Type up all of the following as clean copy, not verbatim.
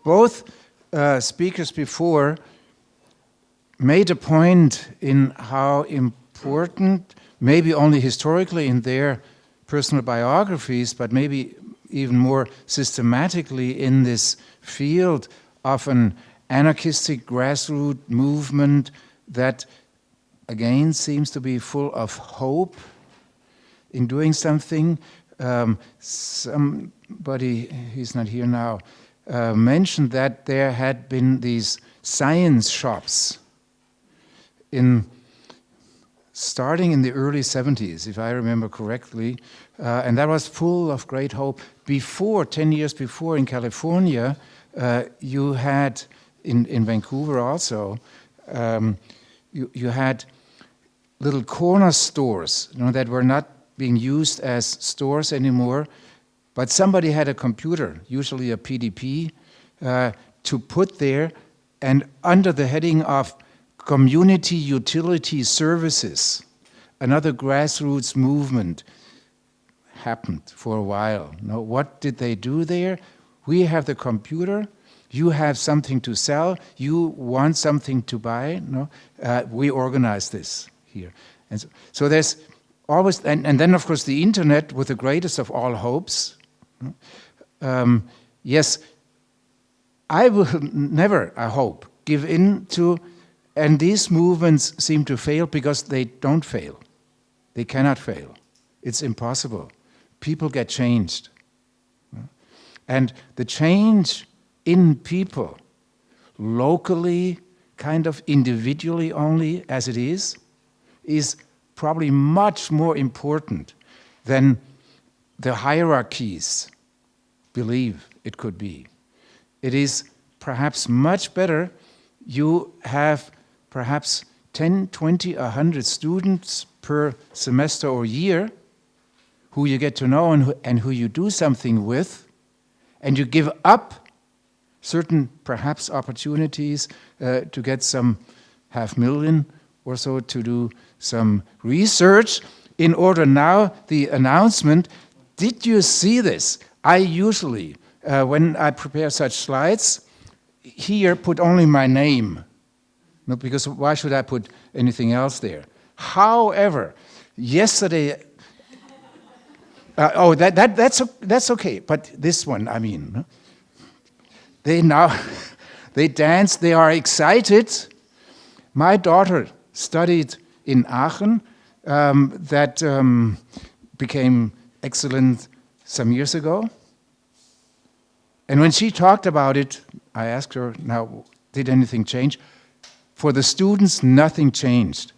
both speakers before made a point in how important, maybe only historically in their personal biographies, but maybe even more systematically in this field of an anarchistic grassroots movement that again seems to be full of hope in doing something. Somebody, he's not here now, mentioned that there had been these science shops starting in the early 70s, if I remember correctly, and that was full of great hope. Before, 10 years before, in California, you had, in Vancouver also, you had little corner stores, that were not being used as stores anymore, but somebody had a computer, usually a PDP, to put there, and under the heading of community utility services, another grassroots movement happened for a while. Now, what did they do there? We have the computer, you have something to sell, you want something to buy, we organize this here. And so there's always, and then of course the internet with the greatest of all hopes. Yes, I will never, I hope, give in to, and these movements seem to fail because they don't fail. They cannot fail. It's impossible. People get changed. And the change in people, locally, kind of individually only as it is probably much more important than the hierarchies believe it could be. It is perhaps much better you have perhaps 10, 20, 100 students per semester or year who you get to know and who you do something with, and you give up certain perhaps opportunities to get some 500,000 or so to do some research in order now the announcement. Did you see this? I usually, when I prepare such slides, here put only my name, because why should I put anything else there? However, yesterday, that's okay, but this one, I mean, they dance, they are excited. My daughter studied in Aachen, that became excellent some years ago. And when she talked about it, I asked her, now, did anything change? For the students, nothing changed.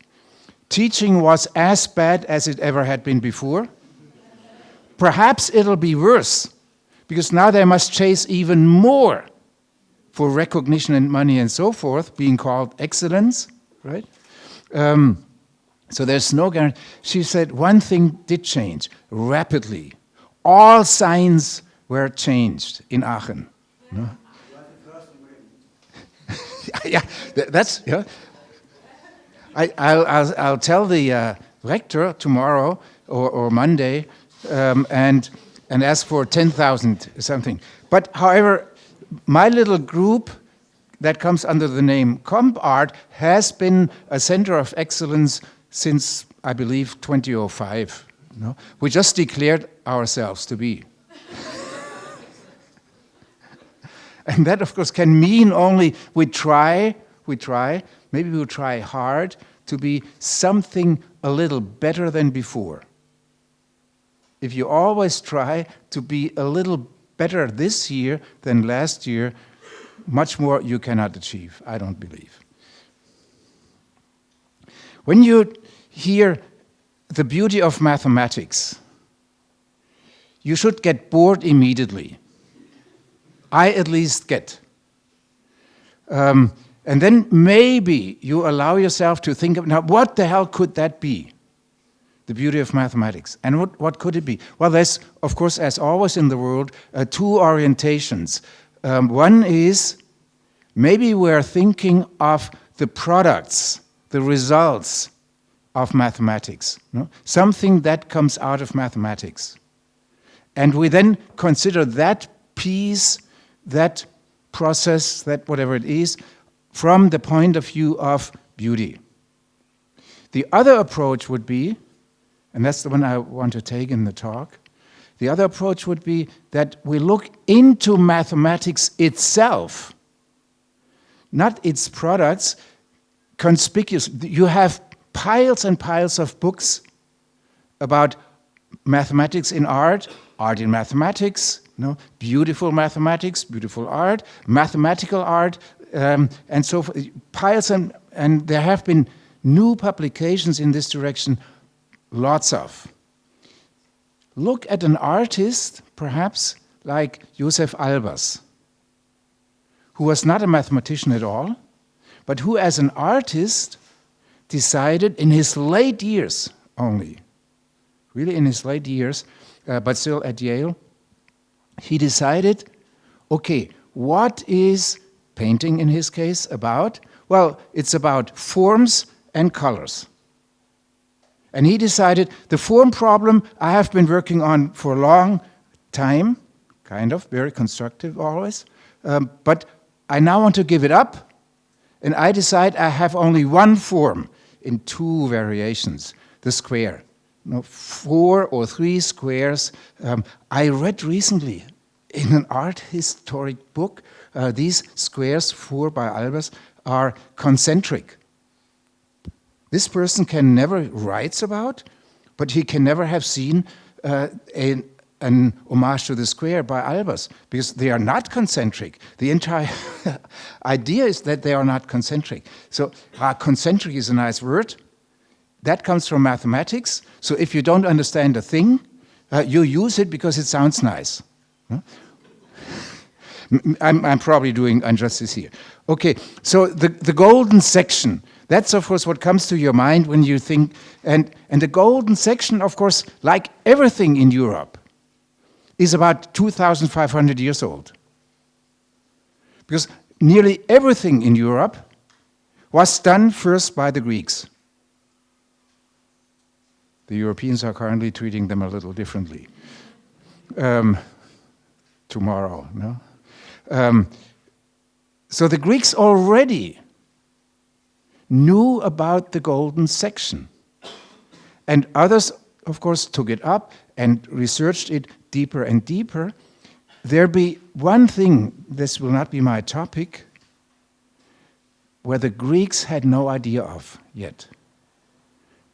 Teaching was as bad as it ever had been before. Perhaps it'll be worse, because now they must chase even more for recognition and money and so forth, being called excellence, right? So there's no guarantee. She said one thing did change rapidly. All signs were changed in Aachen. No? Yeah, that's, yeah. I'll tell the rector tomorrow or Monday and ask for 10,000 something. But however, my little group that comes under the name CompArt has been a center of excellence since, I believe, 2005. No? We just declared ourselves to be. And that, of course, can mean only we try, maybe we'll try hard to be something a little better than before. If you always try to be a little better this year than last year, much more you cannot achieve, I don't believe. When you hear the beauty of mathematics, you should get bored immediately. I at least get. And then maybe you allow yourself to think of, now what the hell could that be? The beauty of mathematics. And what could it be? Well, there's, of course, as always in the world, two orientations. One is, maybe we're thinking of the products, the results of mathematics, no? Something that comes out of mathematics. And we then consider that piece, that process that, whatever it is, from the point of view of beauty. The other approach would be, and that's the one I want to take in the talk, the other approach would be that we look into mathematics itself, not its products, conspicuous. You have piles and piles of books about mathematics in art, art in mathematics, beautiful mathematics, beautiful art, mathematical art, and so forth. Piles, and there have been new publications in this direction, lots of. Look at an artist, perhaps, like Josef Albers, who was not a mathematician at all, but who as an artist decided in his late years only, really in his late years, but still at Yale, he decided, okay, what is painting in his case about? Well, it's about forms and colors. And he decided the form problem I have been working on for a long time, kind of, very constructive always, but I now want to give it up, and I decide I have only one form in two variations, the square. 4 or 3 squares. I read recently in an art historic book, these squares, 4 by Albers, are concentric. This person can never write about, but he can never have seen an homage to the square by Albers, because they are not concentric. The entire idea is that they are not concentric. So concentric is a nice word. That comes from mathematics. So if you don't understand a thing, you use it because it sounds nice. I'm probably doing injustice here. Okay, so the golden section, that's of course what comes to your mind when you think, and the golden section, of course, like everything in Europe, is about 2,500 years old. Because nearly everything in Europe was done first by the Greeks. The Europeans are currently treating them a little differently. Tomorrow, no? So the Greeks already knew about the golden section. And others, of course, took it up and researched it deeper and deeper. There be one thing, this will not be my topic, where the Greeks had no idea of yet.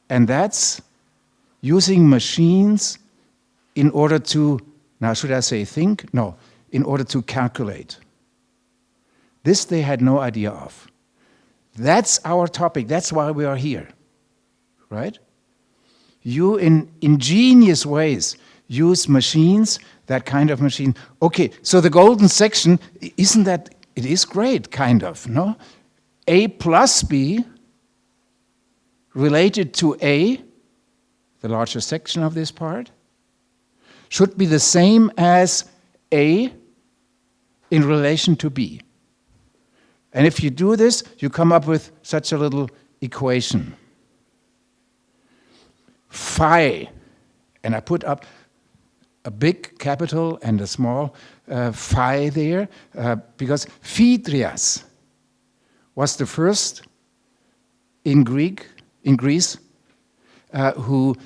And that's using machines in order to, now should I say think? No, in order to calculate. This they had no idea of. That's our topic, that's why we are here, right? You, in ingenious ways, use machines, that kind of machine. Okay, so the golden section, isn't that, it is great, kind of, no? A plus B related to A, the larger section of this part, should be the same as A in relation to B. And if you do this, you come up with such a little equation. Phi, and I put up a big capital and a small phi there, because Phaedrias was the first in Greece, who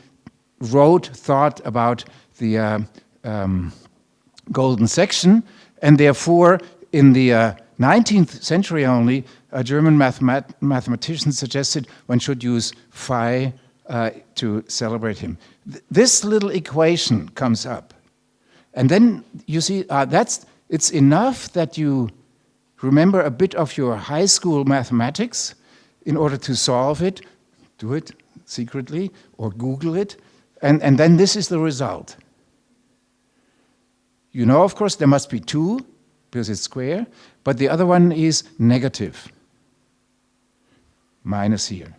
thought about the golden section, and therefore in the 19th century only, a German mathematician suggested one should use phi to celebrate him. This little equation comes up, and then you see it's enough that you remember a bit of your high school mathematics in order to solve it. Do it secretly or Google it, and then this is the result. You know, of course, there must be 2 because it's square, but the other one is negative, minus here.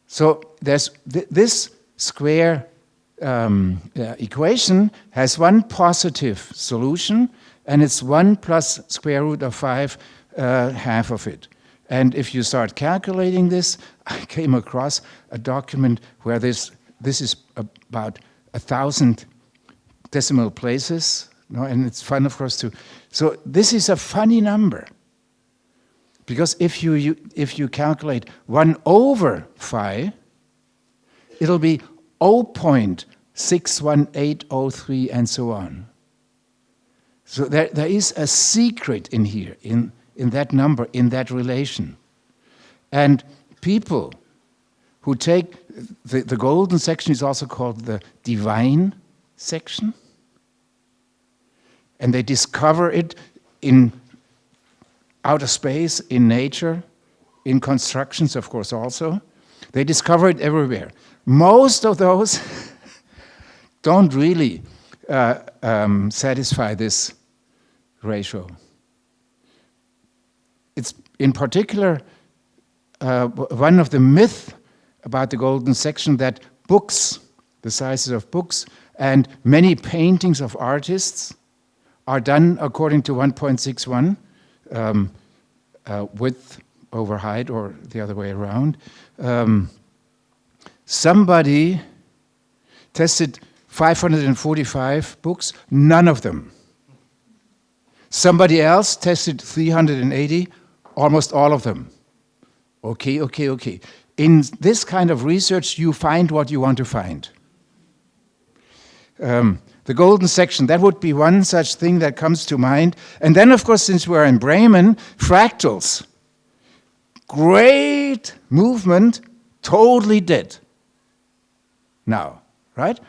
So there's this square equation has one positive solution, and it's 1 plus square root of 5, half of it. And if you start calculating this, I came across a document where this is about 1,000 decimal places, and it's fun, of course, So this is a funny number. Because if you calculate 1 over phi, it'll be 0.61803 and so on. So there is a secret in here, in that number, in that relation. And people who take, the golden section is also called the divine section, and they discover it in outer space, in nature, in constructions, of course, also. They discover it everywhere. Most of those don't really satisfy this ratio. It's in particular one of the myths about the golden section that books, the sizes of books, and many paintings of artists are done according to 1.61 width over height, or the other way around. Somebody tested 545 books, none of them. Somebody else tested 380, almost all of them. Okay. In this kind of research, you find what you want to find. The golden section, that would be one such thing that comes to mind. And then, of course, since we're in Bremen, fractals. Great movement, totally dead now, right?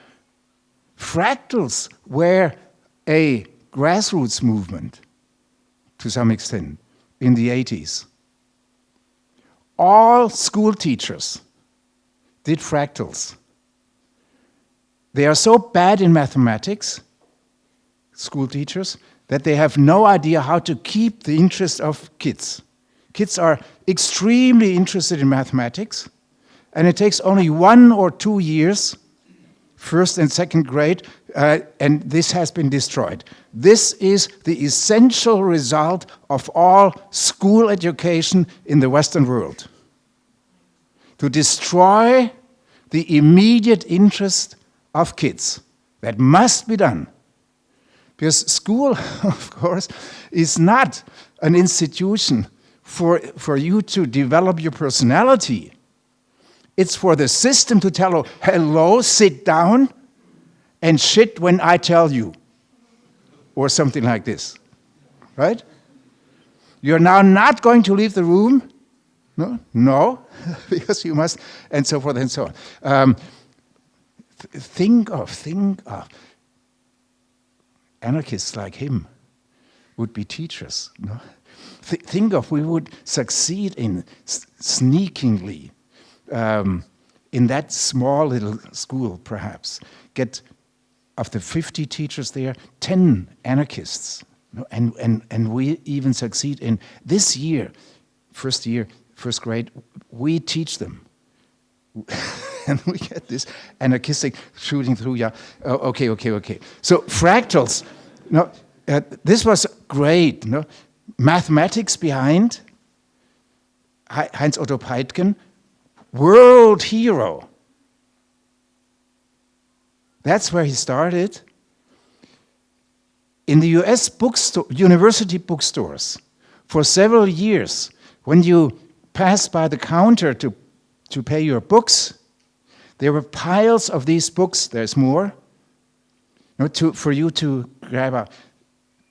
Fractals were a grassroots movement to some extent in the 80s. All school teachers did fractals. They are so bad in mathematics, school teachers, that they have no idea how to keep the interest of kids. Kids are extremely interested in mathematics, and it takes only 1 or 2 years, first and second grade, and this has been destroyed. This is the essential result of all school education in the Western world. To destroy the immediate interest of kids. That must be done. Because school, of course, is not an institution for you to develop your personality. It's for the system to tell you, hello, sit down, and shit when I tell you. Or something like this. Right? You're now not going to leave the room. No, because you must, and so forth and so on. Think of anarchists like him would be teachers. No? Think of, we would succeed in sneakingly, in that small little school perhaps, get of the 50 teachers there, 10 anarchists. No? And we even succeed in this year, first grade, we teach them. And we get this anarchistic shooting through, yeah. Okay. So fractals, this was great. Mathematics behind, Heinz Otto Peitgen, world hero. That's where he started. In the US university bookstores, for several years, when you passed by the counter to pay your books, there were piles of these books, there's more, for you to grab out.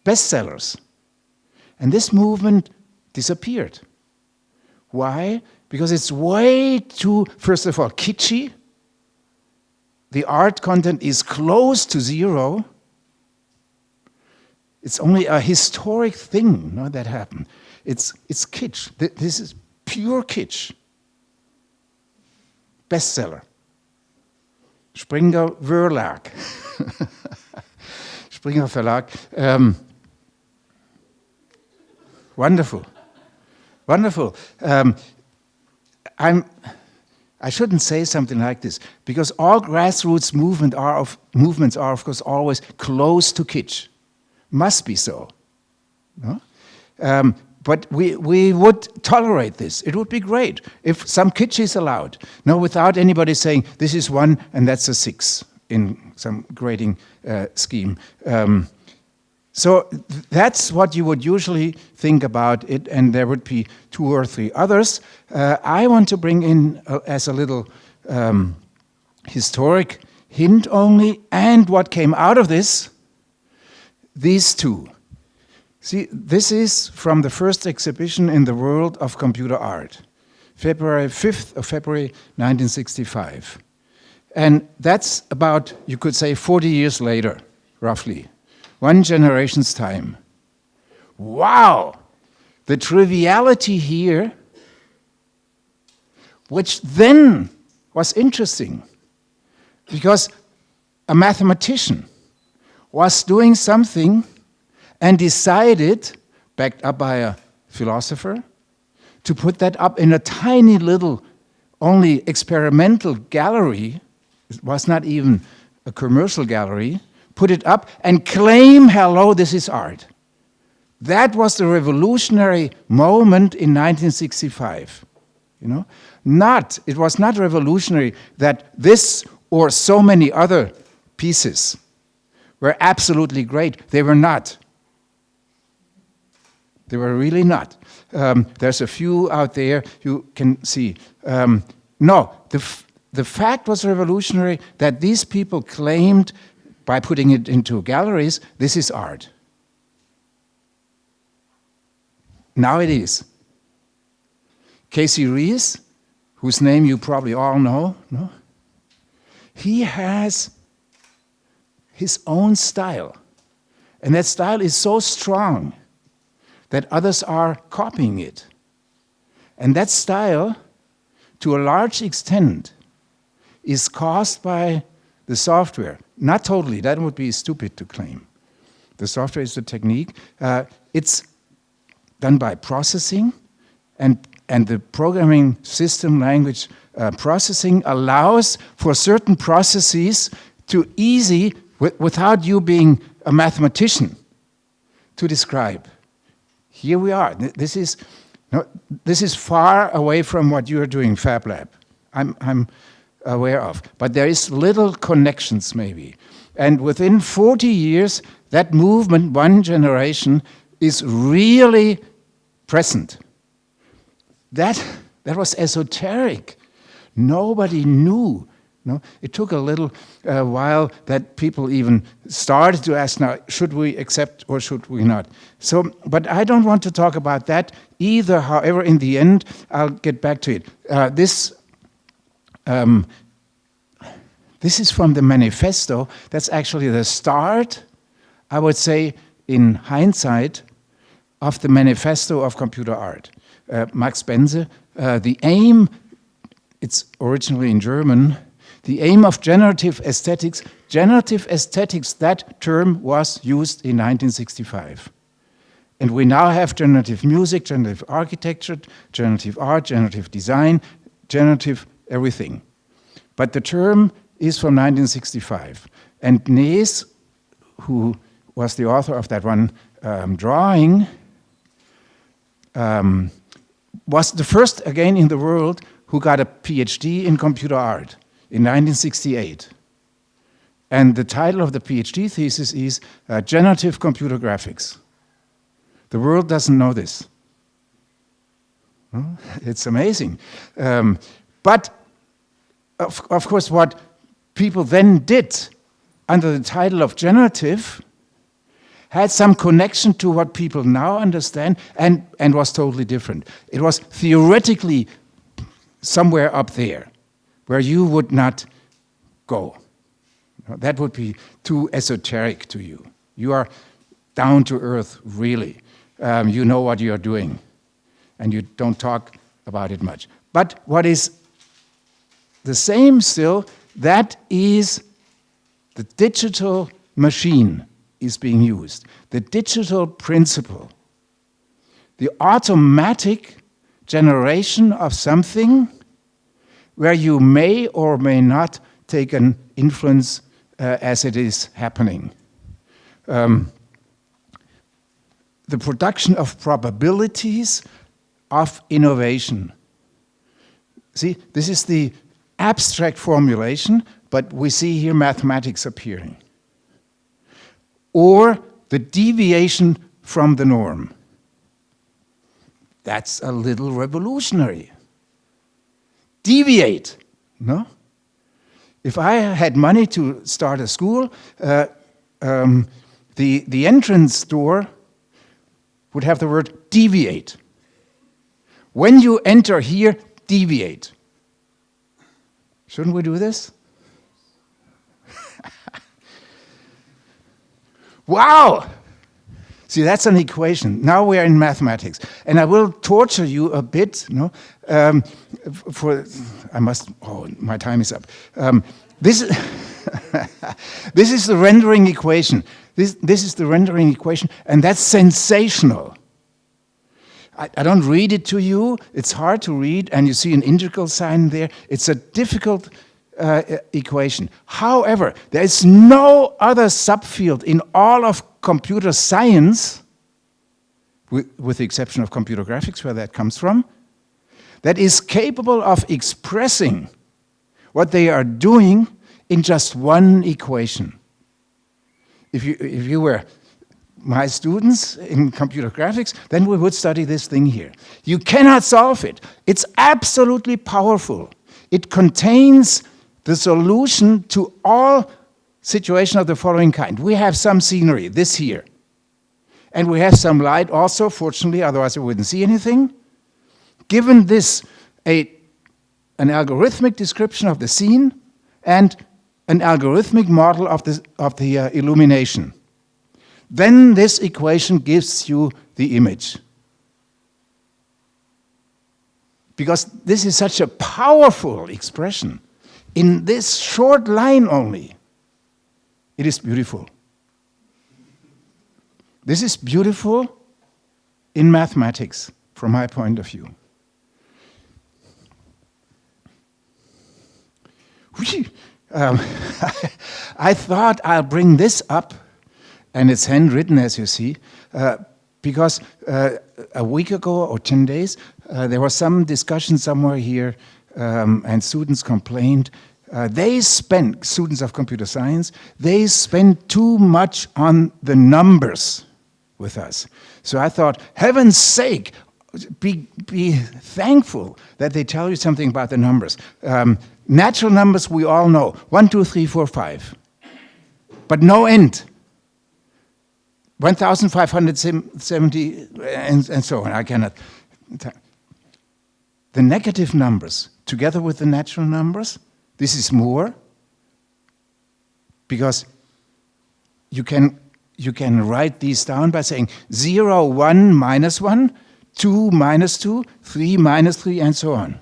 Bestsellers. And this movement disappeared. Why? Because it's way too, first of all, kitschy. The art content is close to zero. It's only a historic thing that happened. It's kitsch. This is pure kitsch. Bestseller. Springer Verlag. Springer Verlag. Wonderful. I shouldn't say something like this, because all grassroots movements are, of course, always close to kitsch. Must be so. No? But we would tolerate this. It would be great if some kitsch is allowed. No, without anybody saying, this is 1 and that's a 6 in some grading scheme. So that's what you would usually think about it, and there would be 2 or 3 others. I want to bring in as a little historic hint only, and what came out of this, these 2. See, this is from the first exhibition in the world of computer art, February 5th of February 1965. And that's about, you could say, 40 years later, roughly. 1 generation's time. Wow! The triviality here, which then was interesting, because a mathematician was doing something and decided, backed up by a philosopher, to put that up in a tiny little, only experimental gallery. It was not even a commercial gallery. Put it up and claim, hello, this is art. That was the revolutionary moment in 1965. You know, it was not revolutionary that this or so many other pieces were absolutely great. They were not. They were really not. There's a few out there you can see. No, the fact was revolutionary that these people claimed, by putting it into galleries, this is art. Now it is. Casey Rees, whose name you probably all know, no? He has his own style. And that style is so strong that others are copying it. And that style, to a large extent, is caused by the software. Not totally, that would be stupid to claim. The software is the technique. It's done by processing, and the programming system language processing allows for certain processes to easy, without you being a mathematician, to describe. Here we are. This is far away from what you are doing, FabLab. I'm aware of. But there is little connections, maybe. And within 40 years, that movement, 1 generation, is really present. That was esoteric. Nobody knew. No? It took a little while that people even started to ask, now, should we accept or should we not? So, but I don't want to talk about that either. However, in the end, I'll get back to it. This is from the Manifesto. That's actually the start, I would say, in hindsight, of the Manifesto of computer art. Max Bense, the aim, it's originally in German, the aim of generative aesthetics, that term was used in 1965. And we now have generative music, generative architecture, generative art, generative design, generative everything. But the term is from 1965. And Nees, who was the author of that one drawing, was the first, again, in the world who got a PhD in computer art in 1968. And the title of the PhD thesis is Generative Computer Graphics. The world doesn't know this. Well, it's amazing. But, of course, what people then did under the title of generative had some connection to what people now understand and was totally different. It was theoretically somewhere up there where you would not go. That would be too esoteric to you. You are down to earth, really. You know what you are doing, and you don't talk about it much. But what is the same still, that is the digital machine is being used. The digital principle. The automatic generation of something where you may or may not take an influence as it is happening. The production of probabilities of innovation. See, this is the abstract formulation, but we see here mathematics appearing. Or the deviation from the norm. That's a little revolutionary. Deviate, no? If I had money to start a school, the entrance door would have the word deviate. When you enter here, deviate. Shouldn't we do this? Wow! See, that's an equation. Now we are in mathematics. And I will torture you a bit, no? My time is up. This is the rendering equation. This is the rendering equation, and that's sensational. I don't read it to you. It's hard to read, and you see an integral sign there. It's a difficult equation. However, there is no other subfield in all of computer science, with the exception of computer graphics, where that comes from, that is capable of expressing what they are doing in just one equation. If you were my students in computer graphics, then we would study this thing here. You cannot solve it. It's absolutely powerful. It contains the solution to all situations of the following kind. We have some scenery, this here. And we have some light also, fortunately, otherwise we wouldn't see anything. Given this an algorithmic description of the scene and an algorithmic model of the illumination, then this equation gives you the image. Because this is such a powerful expression in this short line only. It is beautiful. This is beautiful in mathematics, from my point of view. I thought I'll bring this up, and it's handwritten, as you see, because a week ago or 10 days, there was some discussion somewhere here, and students complained. Students of computer science, they spend too much on the numbers with us. So I thought, heaven's sake, be thankful that they tell you something about the numbers. Natural numbers we all know, 1, 2, 3, 4, 5. But no end. 1,570 and so on, I cannot. The negative numbers, together with the natural numbers, this is more, because you can write these down by saying 0, 1, minus 1, 2, minus 2, 3, minus 3, and so on.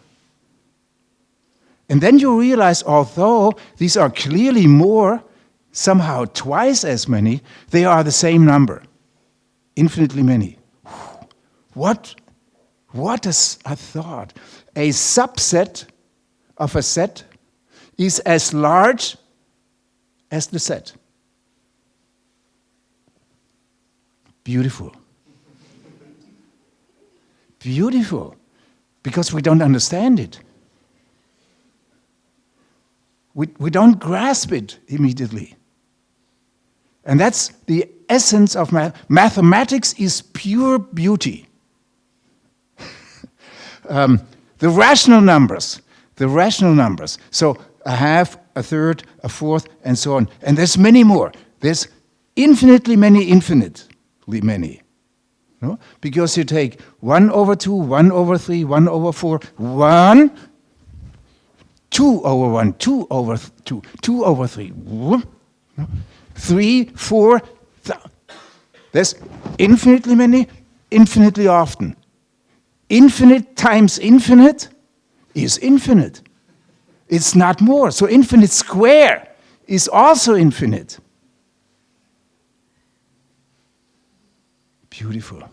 And then you realize, although these are clearly more, somehow twice as many, they are the same number, infinitely many. What a thought. A subset of a set is as large as the set. Beautiful. Beautiful, because we don't understand it. We don't grasp it immediately. And that's the essence of mathematics is pure beauty. The rational numbers. So a half, a third, a fourth, and so on. And there's many more. There's infinitely many. No? Because you take 1 over 2, 1 over 3, 1 over 4, 1, 2 over 1, 2 over 2, 2 over 3, 3, 4. There's infinitely many, infinitely often. Infinite times infinite is infinite. It's not more. So infinite square is also infinite. Beautiful.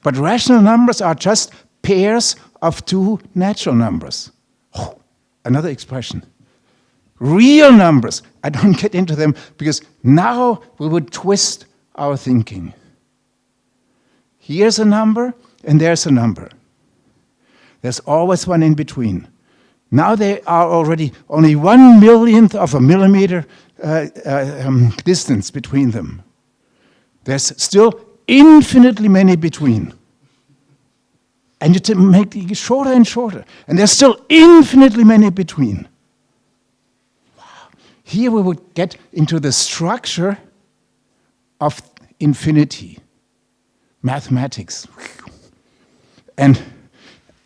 But rational numbers are just pairs of two natural numbers. Oh, another expression. Real numbers, I don't get into them because now we would twist our thinking. Here's a number and there's a number. There's always one in between. Now they are already only 1/1,000,000th of a millimeter distance between them. There's still infinitely many between. And you make it shorter and shorter. And there's still infinitely many between. Wow. Here we would get into the structure of infinity, mathematics. And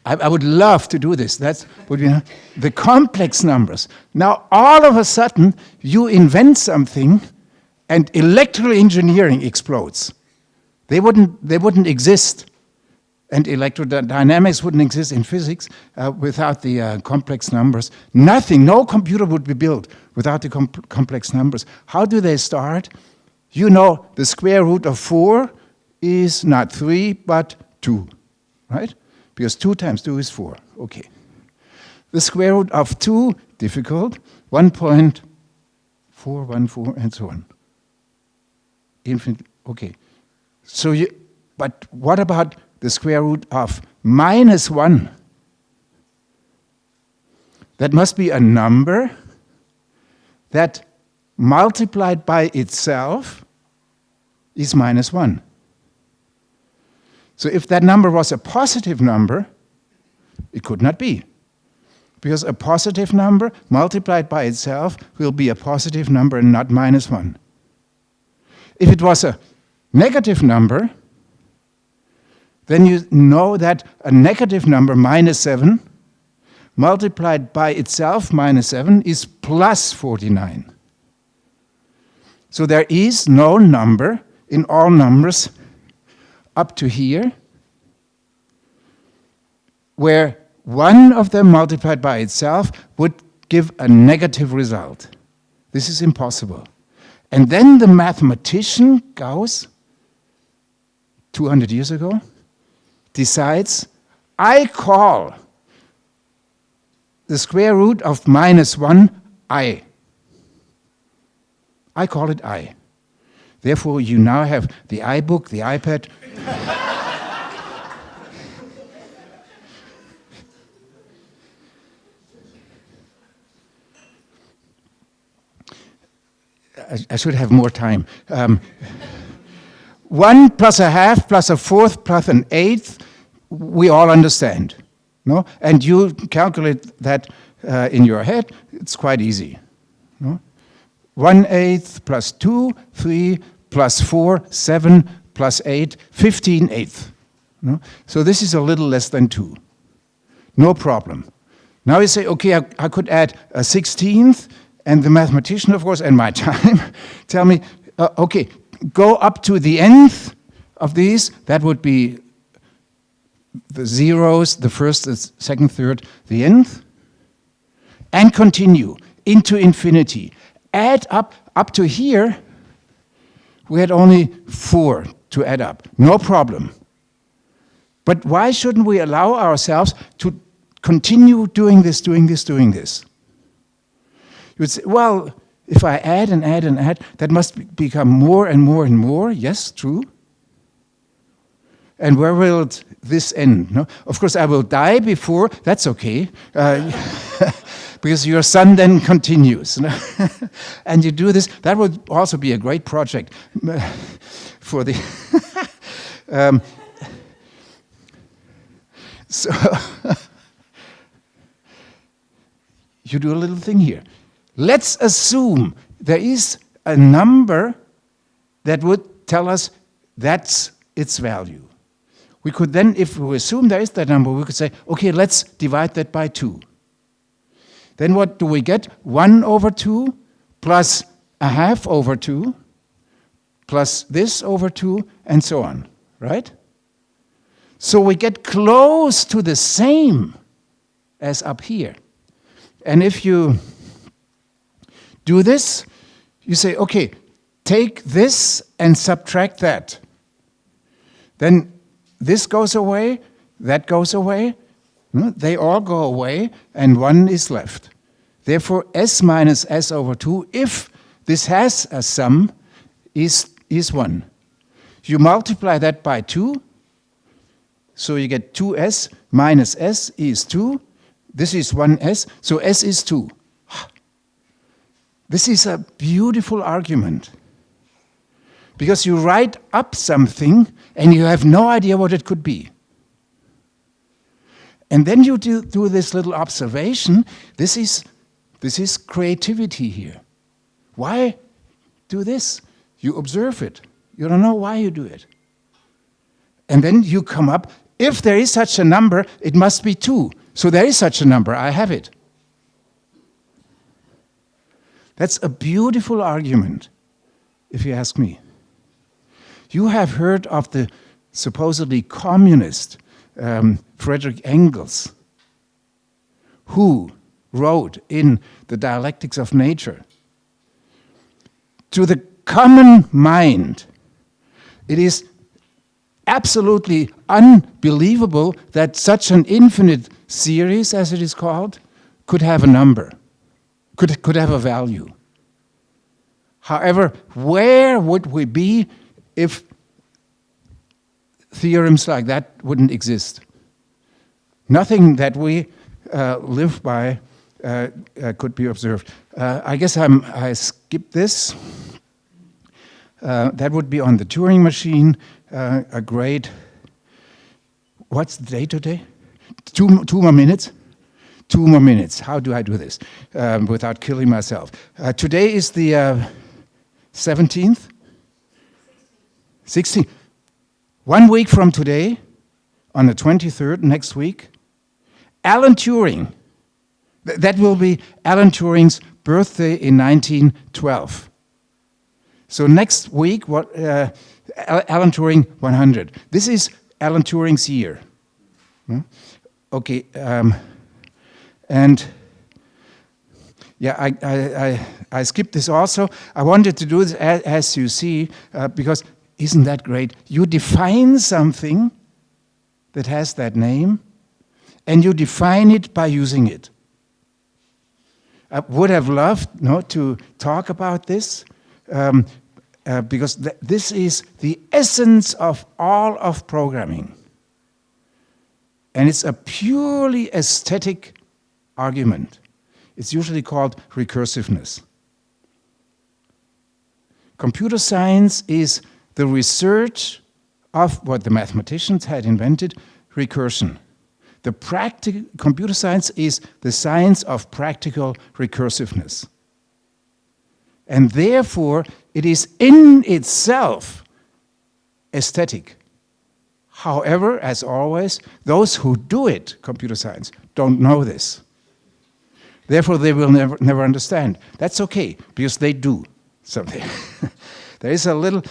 I would love to do this. That's what the complex numbers. Now, all of a sudden, you invent something, and electrical engineering explodes. They wouldn't exist. And electrodynamics wouldn't exist in physics without the complex numbers. Nothing, no computer would be built without the complex numbers. How do they start? You know, the square root of 4 is not 3, but 2, right? Because 2 times 2 is 4, okay. The square root of 2, difficult, 1.414, and so on. Infinite, okay. So but what about the square root of -1? That must be a number that multiplied by itself is -1. So if that number was a positive number, it could not be. Because a positive number multiplied by itself will be a positive number and not -1. If it was a negative number, then you know that a negative number, -7, multiplied by itself, -7, is +49. So there is no number in all numbers up to here where one of them multiplied by itself would give a negative result. This is impossible. And then the mathematician Gauss, 200 years ago, decides, I call the square root of -1 I. I call it I. Therefore, you now have the iBook, the iPad. I should have more time. 1 plus a half plus a fourth plus an eighth, we all understand. No? And you calculate that in your head, it's quite easy. No? 1/8 plus 2, 3 plus 4, 7 plus 8, 15/8. No? So this is a little less than 2. No problem. Now you say, okay, I could add a 16th, and the mathematician, of course, and my time, tell me, okay, go up to the nth of these. That would be the zeros, the first, the second, third, the nth. And continue into infinity. Add up to here, we had only 4 to add up. No problem. But why shouldn't we allow ourselves to continue doing this, doing this, doing this? You would say, well, if I add and add and add, that must become more and more and more. Yes, true. And where will this end? No? Of course, I will die before. That's okay. Because your son then continues. No? And you do this. That would also be a great project for the... So you do a little thing here. Let's assume there is a number that would tell us that's its value. We could then, if we assume there is that number, we could say, okay, let's divide that by 2. Then what do we get? 1/2 plus a half over 2 plus this over 2 and so on, right? So we get close to the same as up here. And if you do this, you say, okay, take this and subtract that. Then this goes away, that goes away, no? They all go away, and 1 is left. Therefore, s minus s over 2, if this has a sum, is 1. You multiply that by 2, so you get 2s minus s is 2. This is 1s, so s is 2. This is a beautiful argument. because you write up something and you have no idea what it could be. And then you do this little observation. This is creativity here. Why do this? You observe it. You don't know why you do it. And then you come up, if there is such a number, it must be 2. So there is such a number, I have it. That's a beautiful argument, if you ask me. You have heard of the supposedly communist Friedrich Engels, who wrote in The Dialectics of Nature, to the common mind, it is absolutely unbelievable that such an infinite series, as it is called, could have a number, could have a value. However, where would we be if theorems like that wouldn't exist? Nothing that we live by could be observed. I guess I skipped this. That would be on the Turing machine. A great. What's the date today? Two more minutes. 2 more minutes. How do I do this without killing myself? Today is the 17th. 16th. 1 week from today, on the 23rd, next week, Alan Turing. That will be Alan Turing's birthday in 1912. So next week, Alan Turing 100. This is Alan Turing's year. Okay, and yeah, I skipped this also. I wanted to do this as you see, because isn't that great? You define something that has that name, and you define it by using it. I would have loved to talk about this, because this is the essence of all of programming. And it's a purely aesthetic argument. It's usually called recursiveness. Computer science is the research of what the mathematicians had invented, recursion. Computer science is the science of practical recursiveness. And therefore, it is in itself aesthetic. However, as always, those who do it, computer science, don't know this. Therefore, they will never understand. That's okay, because they do something. There is a little,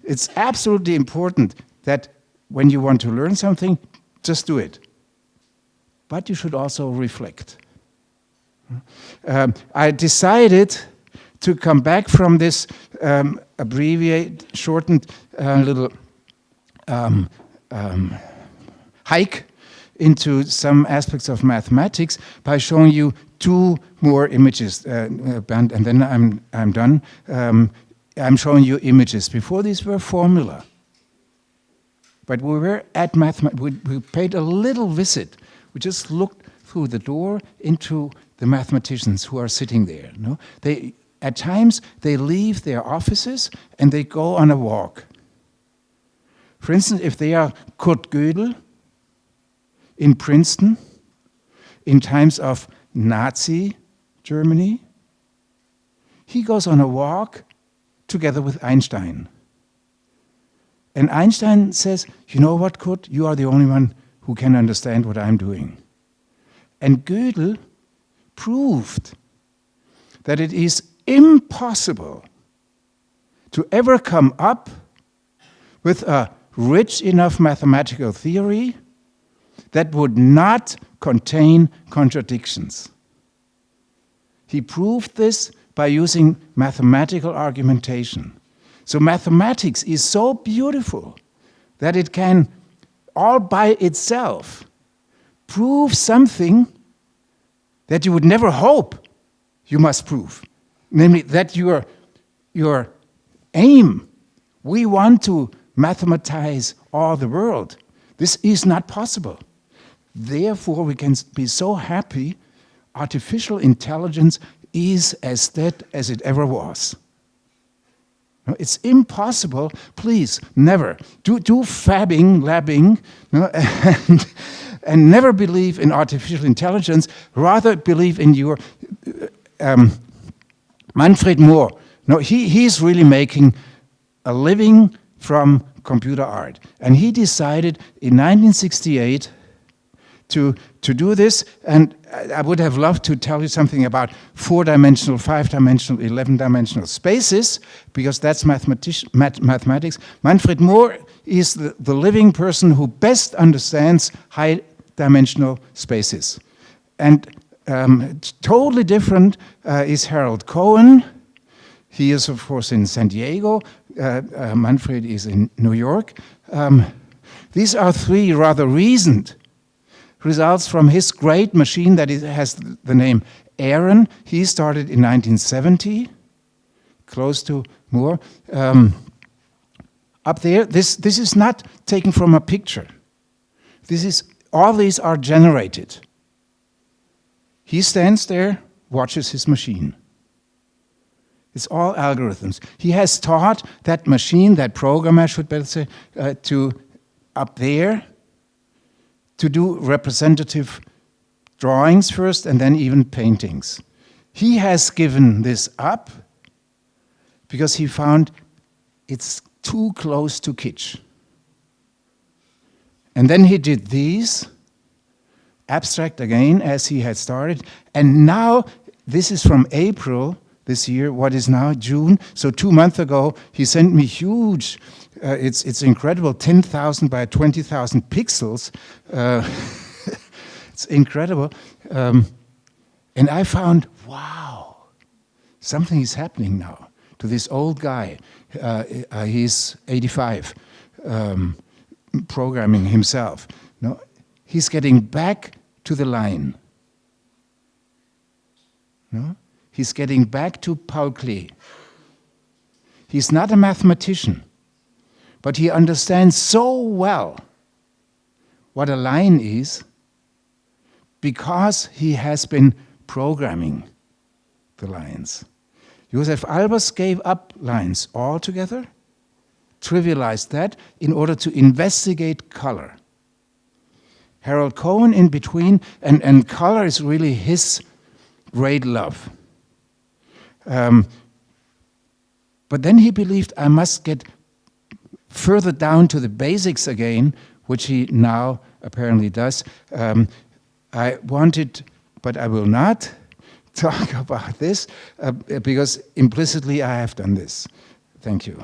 it's absolutely important that when you want to learn something, just do it. But you should also reflect. I decided to come back from this shortened little hike into some aspects of mathematics by showing you 2 more images, Bernd, and then I'm done. I'm showing you images. Before these were formula. But we were at mathematics. We paid a little visit. We just looked through the door into the mathematicians who are sitting there. At times, they leave their offices and they go on a walk. For instance, if they are Kurt Gödel in Princeton, in times of Nazi Germany, he goes on a walk together with Einstein. And Einstein says, you know what, Kurt, you are the only one who can understand what I'm doing. And Gödel proved that it is impossible to ever come up with a rich enough mathematical theory that would not contain contradictions. He proved this by using mathematical argumentation. So mathematics is so beautiful that it can, all by itself, prove something that you would never hope you must prove. Namely, that your aim, we want to mathematize all the world. This is not possible. Therefore, we can be so happy artificial intelligence is as dead as it ever was. No, it's impossible. Please, never. Do fabbing, labbing, no, and never believe in artificial intelligence. Rather believe in your Manfred Mohr. No, he's really making a living from computer art. And he decided in 1968 to do this, and I would have loved to tell you something about 4-dimensional, 5-dimensional, 11-dimensional spaces, because that's mathematics. Manfred Mohr is the living person who best understands high-dimensional spaces. And totally different is Harold Cohen. He is, of course, in San Diego. Manfred is in New York. These are three rather recent results from his great machine that has the name Aaron. He started in 1970, close to Moore. Up there, this is not taken from a picture. All these are generated. He stands there, watches his machine. It's all algorithms. He has taught that machine, that program, I should better say, to up there, to do representative drawings first and then even paintings. He has given this up because he found it's too close to kitsch. And then he did these, abstract again, as he had started. And now, this is from April this year, what is now June. So 2 months ago, he sent me huge, it's incredible, 10,000 by 20,000 pixels. It's incredible. And I found, wow, something is happening now to this old guy. He's 85, programming himself. No, he's getting back to the line. No? He's getting back to Paul Klee. He's not a mathematician, but he understands so well what a line is because he has been programming the lines. Josef Albers gave up lines altogether, trivialized that in order to investigate color. Harold Cohen in between, and color is really his great love. But then he believed I must get further down to the basics again, which he now apparently does. I wanted, but I will not talk about this because implicitly I have done this. Thank you.